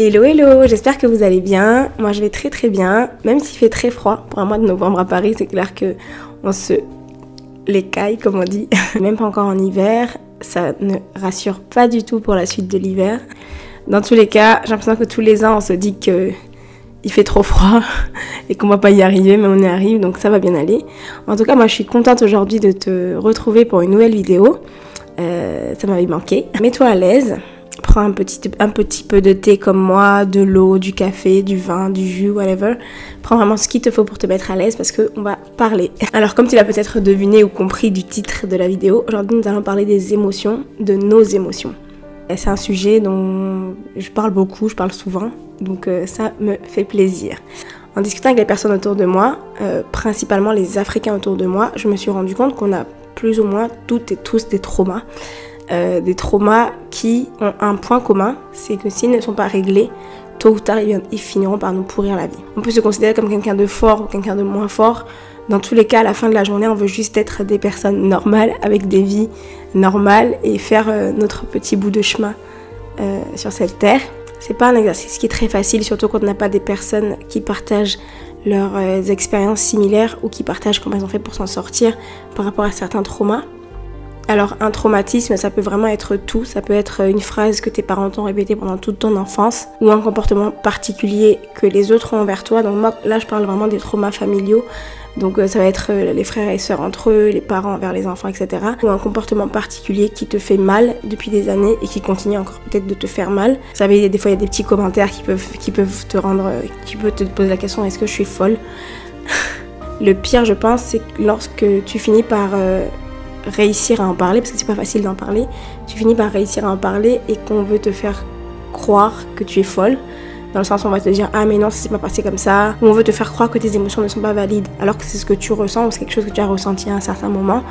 Hello hello, j'espère que vous allez bien. Moi je vais très très bien, même s'il fait très froid. Pour un mois de novembre à Paris, c'est clair que on se l'écaille comme on dit. Même pas encore en hiver, ça ne rassure pas du tout pour la suite de l'hiver. Dans tous les cas, j'ai l'impression que tous les ans on se dit que il fait trop froid et qu'on va pas y arriver, mais on y arrive, donc ça va bien aller. En tout cas, moi je suis contente aujourd'hui de te retrouver pour une nouvelle vidéo. Ça m'avait manqué. Mets-toi à l'aise. Prends un petit peu de thé comme moi, de l'eau, du café, du vin, du jus, whatever. Prends vraiment ce qu'il te faut pour te mettre à l'aise parce qu'on va parler. Alors comme tu l'as peut-être deviné ou compris du titre de la vidéo, aujourd'hui nous allons parler des émotions, de nos émotions. C'est un sujet dont je parle beaucoup, je parle souvent, donc ça me fait plaisir. En discutant avec les personnes autour de moi, principalement les Africains autour de moi, je me suis rendu compte qu'on a plus ou moins toutes et tous des traumas. Des traumas qui ont un point commun, c'est que s'ils ne sont pas réglés, tôt ou tard, ils finiront par nous pourrir la vie. On peut se considérer comme quelqu'un de fort ou quelqu'un de moins fort. Dans tous les cas, à la fin de la journée, on veut juste être des personnes normales, avec des vies normales et faire notre petit bout de chemin sur cette terre. C'est pas un exercice qui est très facile, surtout quand on n'a pas des personnes qui partagent leurs expériences similaires ou qui partagent comment elles ont fait pour s'en sortir par rapport à certains traumas. Alors un traumatisme, ça peut vraiment être tout, ça peut être une phrase que tes parents t'ont répétée pendant toute ton enfance ou un comportement particulier que les autres ont envers toi. Donc moi là je parle vraiment des traumas familiaux, donc ça va être les frères et sœurs entre eux, les parents envers les enfants, etc. Ou un comportement particulier qui te fait mal depuis des années et qui continue encore peut-être de te faire mal. Vous savez, des fois il y a des petits commentaires qui peuvent te rendre, qui peuvent te poser la question est-ce que je suis folle? Le pire je pense c'est lorsque tu finis par réussir à en parler, parce que c'est pas facile d'en parler, tu finis par réussir à en parler et qu'on veut te faire croire que tu es folle, dans le sens où on va te dire ah mais non ça s'est pas passé comme ça, ou on veut te faire croire que tes émotions ne sont pas valides alors que c'est ce que tu ressens ou c'est quelque chose que tu as ressenti à un certain moment.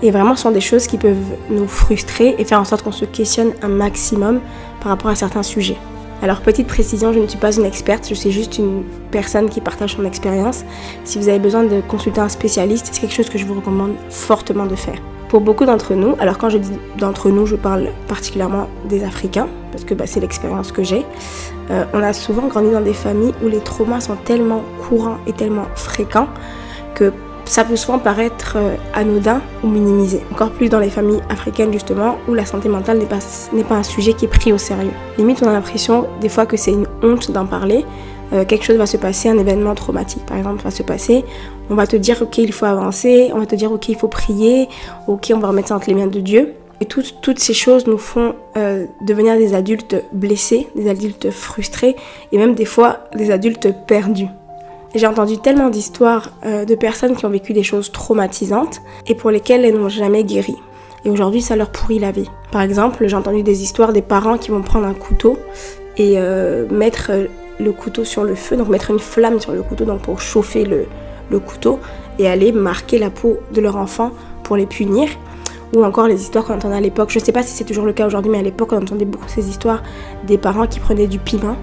Et vraiment ce sont des choses qui peuvent nous frustrer et faire en sorte qu'on se questionne un maximum par rapport à certains sujets. Alors petite précision, je ne suis pas une experte, je suis juste une personne qui partage son expérience. Si vous avez besoin de consulter un spécialiste, c'est quelque chose que je vous recommande fortement de faire. Pour beaucoup d'entre nous, alors quand je dis d'entre nous, je parle particulièrement des Africains, parce que c'est l'expérience que j'ai, on a souvent grandi dans des familles où les traumas sont tellement courants et tellement fréquents que ça peut souvent paraître anodin ou minimisé. Encore plus dans les familles africaines justement, où la santé mentale n'est pas un sujet qui est pris au sérieux. Limite on a l'impression des fois que c'est une honte d'en parler. Quelque chose va se passer, un événement traumatique par exemple va se passer, on va te dire ok il faut avancer, on va te dire ok il faut prier, ok on va remettre ça entre les mains de Dieu. Et toutes ces choses nous font devenir des adultes blessés, des adultes frustrés et même des fois des adultes perdus. J'ai entendu tellement d'histoires de personnes qui ont vécu des choses traumatisantes et pour lesquelles elles n'ont jamais guéri. Et aujourd'hui ça leur pourrit la vie. Par exemple j'ai entendu des histoires des parents qui vont prendre un couteau et mettre le couteau sur le feu, donc mettre une flamme sur le couteau donc pour chauffer le couteau et aller marquer la peau de leur enfant pour les punir. Ou encore les histoires qu'on entendait à l'époque, je ne sais pas si c'est toujours le cas aujourd'hui, mais à l'époque on entendait beaucoup ces histoires des parents qui prenaient du piment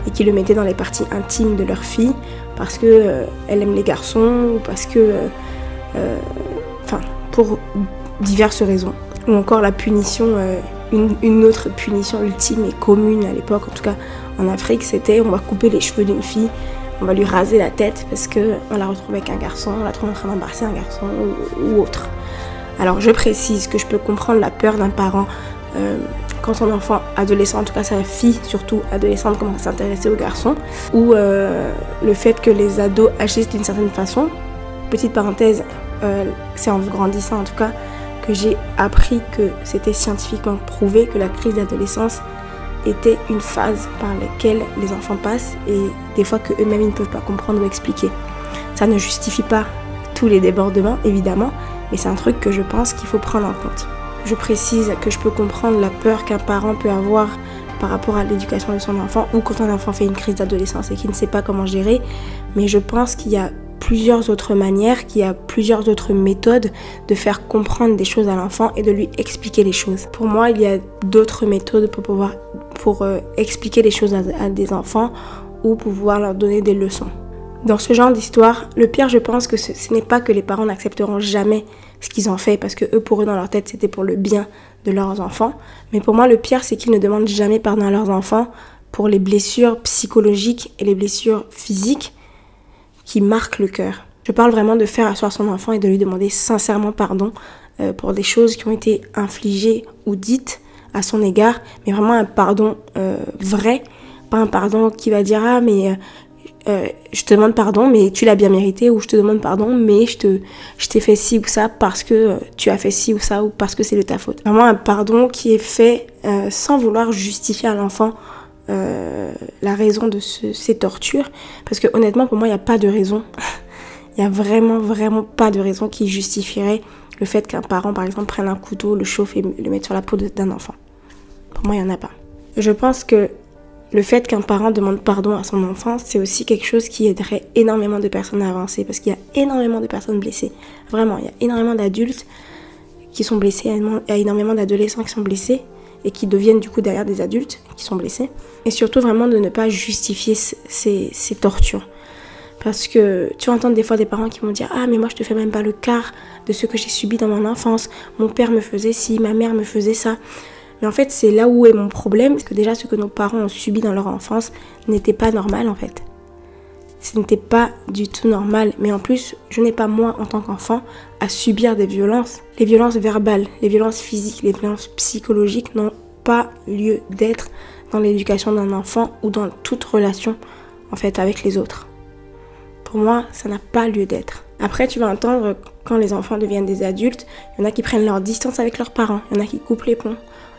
et qui le mettaient dans les parties intimes de leur fille parce que elle aime les garçons ou parce que pour diverses raisons. Ou encore la punition, une autre punition ultime et commune à l'époque, en tout cas en Afrique, c'était on va couper les cheveux d'une fille, on va lui raser la tête parce qu'on la retrouve avec un garçon, on la trouve en train d'embrasser un garçon ou autre. Alors je précise que je peux comprendre la peur d'un parent quand son enfant adolescent, en tout cas sa fille surtout adolescente, commence à s'intéresser aux garçons, ou le fait que les ados agissent d'une certaine façon. Petite parenthèse, c'est en grandissant en tout cas que j'ai appris que c'était scientifiquement prouvé que la crise d'adolescence était une phase par laquelle les enfants passent et des fois que eux-mêmes ils ne peuvent pas comprendre ou expliquer. Ça ne justifie pas tous les débordements évidemment, mais c'est un truc que je pense qu'il faut prendre en compte. Je précise que je peux comprendre la peur qu'un parent peut avoir par rapport à l'éducation de son enfant ou quand un enfant fait une crise d'adolescence et qu'il ne sait pas comment gérer, mais je pense qu'il y a plusieurs autres manières, qu'il y a plusieurs autres méthodes de faire comprendre des choses à l'enfant et de lui expliquer les choses. Pour moi, il y a d'autres méthodes pour expliquer les choses à des enfants ou pouvoir leur donner des leçons. Dans ce genre d'histoire, le pire, je pense que ce n'est pas que les parents n'accepteront jamais ce qu'ils ont fait, parce que eux, pour eux, dans leur tête, c'était pour le bien de leurs enfants. Mais pour moi, le pire, c'est qu'ils ne demandent jamais pardon à leurs enfants pour les blessures psychologiques et les blessures physiques qui marquent le cœur. Je parle vraiment de faire asseoir son enfant et de lui demander sincèrement pardon pour des choses qui ont été infligées ou dites à son égard, mais vraiment un pardon vrai, pas un pardon qui va dire « Ah, mais je te demande pardon, mais tu l'as bien mérité » ou « Je te demande pardon, mais je t'ai fait ci ou ça parce que tu as fait ci ou ça ou parce que c'est de ta faute. » Vraiment un pardon qui est fait sans vouloir justifier à l'enfant la raison de ces tortures, parce que honnêtement pour moi il n'y a pas de raison. Il n'y a vraiment pas de raison qui justifierait le fait qu'un parent par exemple prenne un couteau, le chauffe et le mette sur la peau d'un enfant. Pour moi il n'y en a pas. Je pense que le fait qu'un parent demande pardon à son enfant, c'est aussi quelque chose qui aiderait énormément de personnes à avancer, parce qu'il y a énormément de personnes blessées. Vraiment, il y a énormément d'adultes qui sont blessés, il y a énormément d'adolescents qui sont blessés et qui deviennent du coup derrière des adultes qui sont blessés. Et surtout vraiment de ne pas justifier ces tortures. Parce que tu entends des fois des parents qui vont dire « Ah mais moi je te fais même pas le quart de ce que j'ai subi dans mon enfance. Mon père me faisait ci, ma mère me faisait ça. » Mais en fait c'est là où est mon problème. Parce que déjà ce que nos parents ont subi dans leur enfance n'était pas normal en fait. Ce n'était pas du tout normal. Mais en plus je n'ai pas moi en tant qu'enfant à subir des violences. Les violences verbales, les violences physiques, les violences psychologiques n'ont pas lieu d'être dans l'éducation d'un enfant ou dans toute relation en fait avec les autres. Pour moi, ça n'a pas lieu d'être. Après, tu vas entendre quand les enfants deviennent des adultes, il y en a qui prennent leur distance avec leurs parents, il y en a qui coupent les ponts.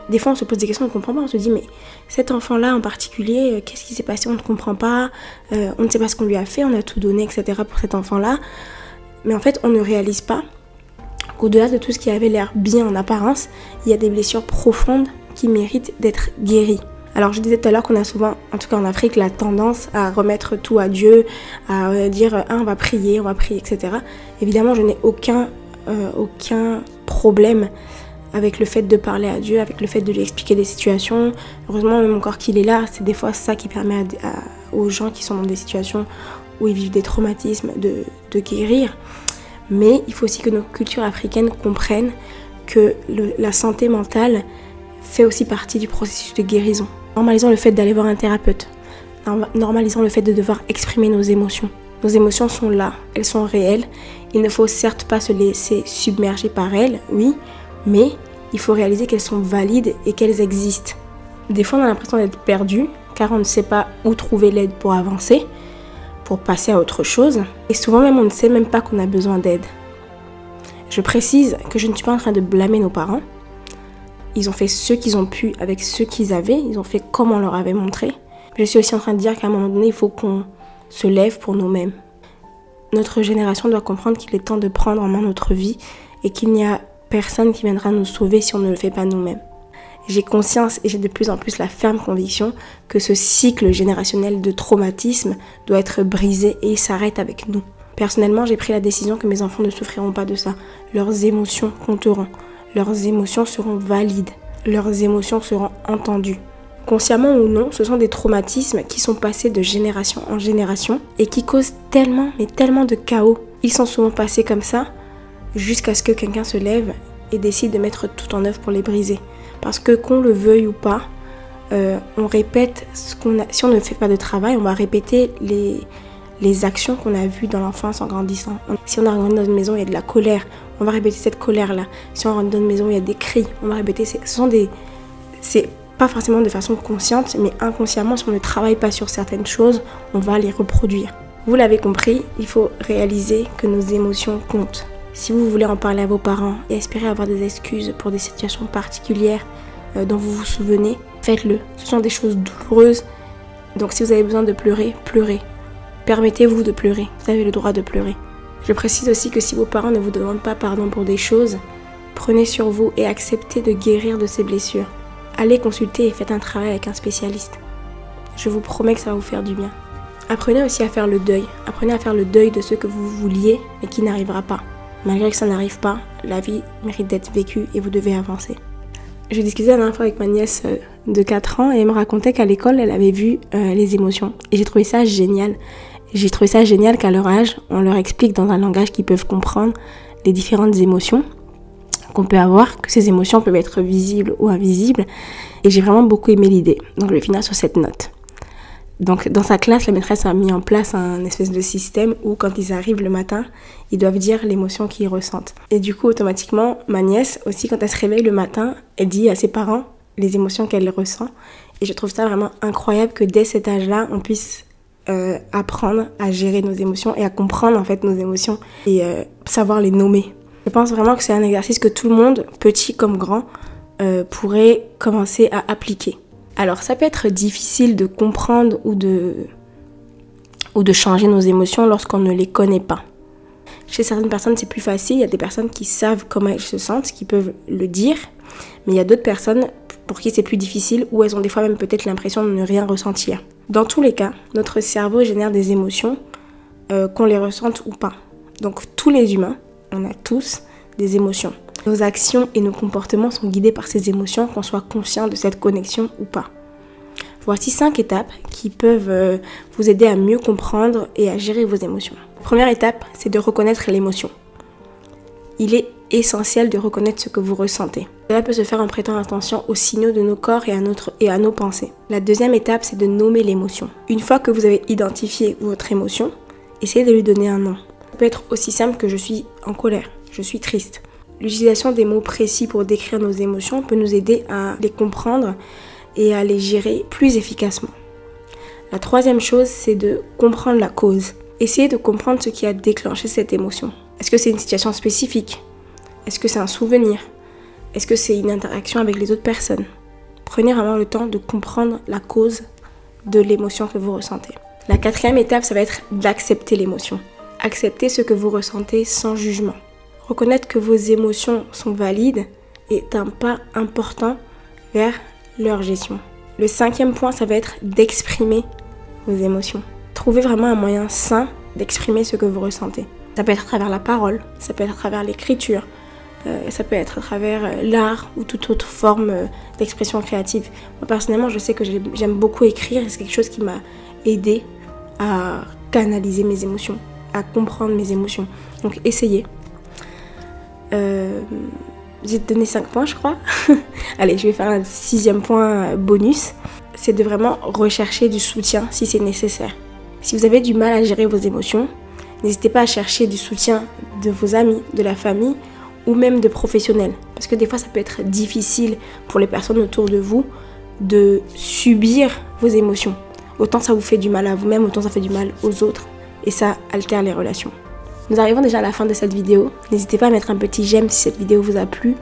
Des fois, on se pose des questions, on ne comprend pas, on se dit mais cet enfant-là en particulier, qu'est-ce qui s'est passé, on ne comprend pas, on ne sait pas ce qu'on lui a fait, on a tout donné, etc. pour cet enfant-là. Mais en fait, on ne réalise pas qu'au-delà de tout ce qui avait l'air bien en apparence, il y a des blessures profondes qui méritent d'être guéries. Alors je disais tout à l'heure qu'on a souvent, en tout cas en Afrique, la tendance à remettre tout à Dieu, à dire ah, on va prier, etc. Évidemment, je n'ai aucun problème avec le fait de parler à Dieu, avec le fait de lui expliquer des situations. Heureusement, même encore qu'il est là, c'est des fois ça qui permet aux gens qui sont dans des situations où ils vivent des traumatismes de guérir. Mais il faut aussi que nos cultures africaines comprennent que la santé mentale fait aussi partie du processus de guérison. Normalisons le fait d'aller voir un thérapeute. Normalisons le fait de devoir exprimer nos émotions. Nos émotions sont là, elles sont réelles. Il ne faut certes pas se laisser submerger par elles, oui, mais il faut réaliser qu'elles sont valides et qu'elles existent. Des fois, on a l'impression d'être perdu, car on ne sait pas où trouver l'aide pour avancer, pour passer à autre chose. Et souvent même, on ne sait même pas qu'on a besoin d'aide. Je précise que je ne suis pas en train de blâmer nos parents. Ils ont fait ce qu'ils ont pu avec ce qu'ils avaient. Ils ont fait comme on leur avait montré. Je suis aussi en train de dire qu'à un moment donné, il faut qu'on se lève pour nous-mêmes. Notre génération doit comprendre qu'il est temps de prendre en main notre vie et qu'il n'y a personne qui viendra nous sauver si on ne le fait pas nous-mêmes. J'ai conscience et j'ai de plus en plus la ferme conviction que ce cycle générationnel de traumatisme doit être brisé et il s'arrête avec nous. Personnellement, j'ai pris la décision que mes enfants ne souffriront pas de ça. Leurs émotions compteront. Leurs émotions seront valides, leurs émotions seront entendues. Consciemment ou non, ce sont des traumatismes qui sont passés de génération en génération et qui causent tellement, mais tellement de chaos. Ils sont souvent passés comme ça jusqu'à ce que quelqu'un se lève et décide de mettre tout en œuvre pour les briser. Parce que qu'on le veuille ou pas, on répète ce qu'on a. Si on ne fait pas de travail, on va répéter les actions qu'on a vues dans l'enfance en grandissant. Si on a grandi dans une maison, il y a de la colère, on va répéter cette colère-là. Si on rentre dans une maison, il y a des cris, on va répéter. C'est pas forcément de façon consciente, mais inconsciemment, si on ne travaille pas sur certaines choses, on va les reproduire. Vous l'avez compris, il faut réaliser que nos émotions comptent. Si vous voulez en parler à vos parents et espérer avoir des excuses pour des situations particulières dont vous vous souvenez, faites-le. Ce sont des choses douloureuses. Donc si vous avez besoin de pleurer, pleurez. Permettez-vous de pleurer. Vous avez le droit de pleurer. Je précise aussi que si vos parents ne vous demandent pas pardon pour des choses, prenez sur vous et acceptez de guérir de ces blessures. Allez consulter et faites un travail avec un spécialiste. Je vous promets que ça va vous faire du bien. Apprenez aussi à faire le deuil. Apprenez à faire le deuil de ce que vous vouliez mais qui n'arrivera pas. Malgré que ça n'arrive pas, la vie mérite d'être vécue et vous devez avancer. Je discutais la dernière fois avec ma nièce de 4 ans et elle me racontait qu'à l'école, elle avait vu les émotions. Et j'ai trouvé ça génial. J'ai trouvé ça génial qu'à leur âge, on leur explique dans un langage qu'ils peuvent comprendre les différentes émotions qu'on peut avoir, que ces émotions peuvent être visibles ou invisibles. Et j'ai vraiment beaucoup aimé l'idée. Donc je vais finir sur cette note. Donc dans sa classe, la maîtresse a mis en place un espèce de système où quand ils arrivent le matin, ils doivent dire l'émotion qu'ils ressentent. Et du coup, automatiquement, ma nièce aussi, quand elle se réveille le matin, elle dit à ses parents les émotions qu'elle ressent. Et je trouve ça vraiment incroyable que dès cet âge-là, on puisse apprendre à gérer nos émotions et à comprendre en fait nos émotions et savoir les nommer. Je pense vraiment que c'est un exercice que tout le monde, petit comme grand, pourrait commencer à appliquer. Alors ça peut être difficile de comprendre ou de changer nos émotions lorsqu'on ne les connaît pas. Chez certaines personnes c'est plus facile, il y a des personnes qui savent comment elles se sentent, qui peuvent le dire, mais il y a d'autres personnes pour qui c'est plus difficile ou elles ont des fois même peut-être l'impression de ne rien ressentir. Dans tous les cas, notre cerveau génère des émotions qu'on les ressente ou pas. Donc tous les humains, on a tous des émotions. Nos actions et nos comportements sont guidés par ces émotions, qu'on soit conscient de cette connexion ou pas. Voici 5 étapes qui peuvent vous aider à mieux comprendre et à gérer vos émotions. Première étape, c'est de reconnaître l'émotion. Il est essentiel de reconnaître ce que vous ressentez. Cela peut se faire en prêtant attention aux signaux de nos corps et à nos pensées. La deuxième étape, c'est de nommer l'émotion. Une fois que vous avez identifié votre émotion, essayez de lui donner un nom. Ça peut être aussi simple que je suis en colère, je suis triste. L'utilisation des mots précis pour décrire nos émotions peut nous aider à les comprendre et à les gérer plus efficacement. La troisième chose, c'est de comprendre la cause. Essayez de comprendre ce qui a déclenché cette émotion. Est-ce que c'est une situation spécifique? Est-ce que c'est un souvenir? Est-ce que c'est une interaction avec les autres personnes? Prenez vraiment le temps de comprendre la cause de l'émotion que vous ressentez. La quatrième étape, ça va être d'accepter l'émotion. Accepter ce que vous ressentez sans jugement. Reconnaître que vos émotions sont valides est un pas important vers leur gestion. Le cinquième point, ça va être d'exprimer vos émotions. Trouvez vraiment un moyen sain d'exprimer ce que vous ressentez. Ça peut être à travers la parole, ça peut être à travers l'écriture, ça peut être à travers l'art ou toute autre forme d'expression créative. Moi personnellement, je sais que j'aime beaucoup écrire et c'est quelque chose qui m'a aidé à canaliser mes émotions, à comprendre mes émotions. Donc essayez. J'ai donné 5 points je crois. Allez, je vais faire un 6e point bonus. C'est de vraiment rechercher du soutien si c'est nécessaire. Si vous avez du mal à gérer vos émotions, n'hésitez pas à chercher du soutien de vos amis, de la famille ou même de professionnels. Parce que des fois ça peut être difficile pour les personnes autour de vous de subir vos émotions. Autant ça vous fait du mal à vous-même, autant ça fait du mal aux autres et ça altère les relations. Nous arrivons déjà à la fin de cette vidéo. N'hésitez pas à mettre un petit j'aime si cette vidéo vous a plu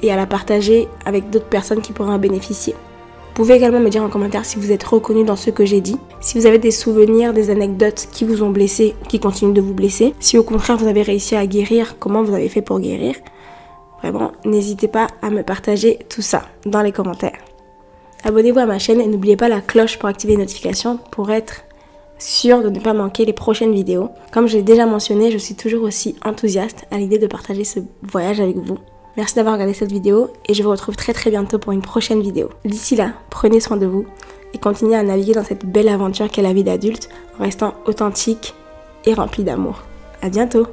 et à la partager avec d'autres personnes qui pourraient en bénéficier. Vous pouvez également me dire en commentaire si vous êtes reconnu dans ce que j'ai dit, si vous avez des souvenirs, des anecdotes qui vous ont blessé ou qui continuent de vous blesser, si au contraire vous avez réussi à guérir, comment vous avez fait pour guérir. Vraiment, n'hésitez pas à me partager tout ça dans les commentaires. Abonnez-vous à ma chaîne et n'oubliez pas la cloche pour activer les notifications pour être sûr de ne pas manquer les prochaines vidéos. Comme je l'ai déjà mentionné, je suis toujours aussi enthousiaste à l'idée de partager ce voyage avec vous. Merci d'avoir regardé cette vidéo et je vous retrouve très bientôt pour une prochaine vidéo. D'ici là, prenez soin de vous et continuez à naviguer dans cette belle aventure qu'est la vie d'adulte en restant authentique et rempli d'amour. À bientôt!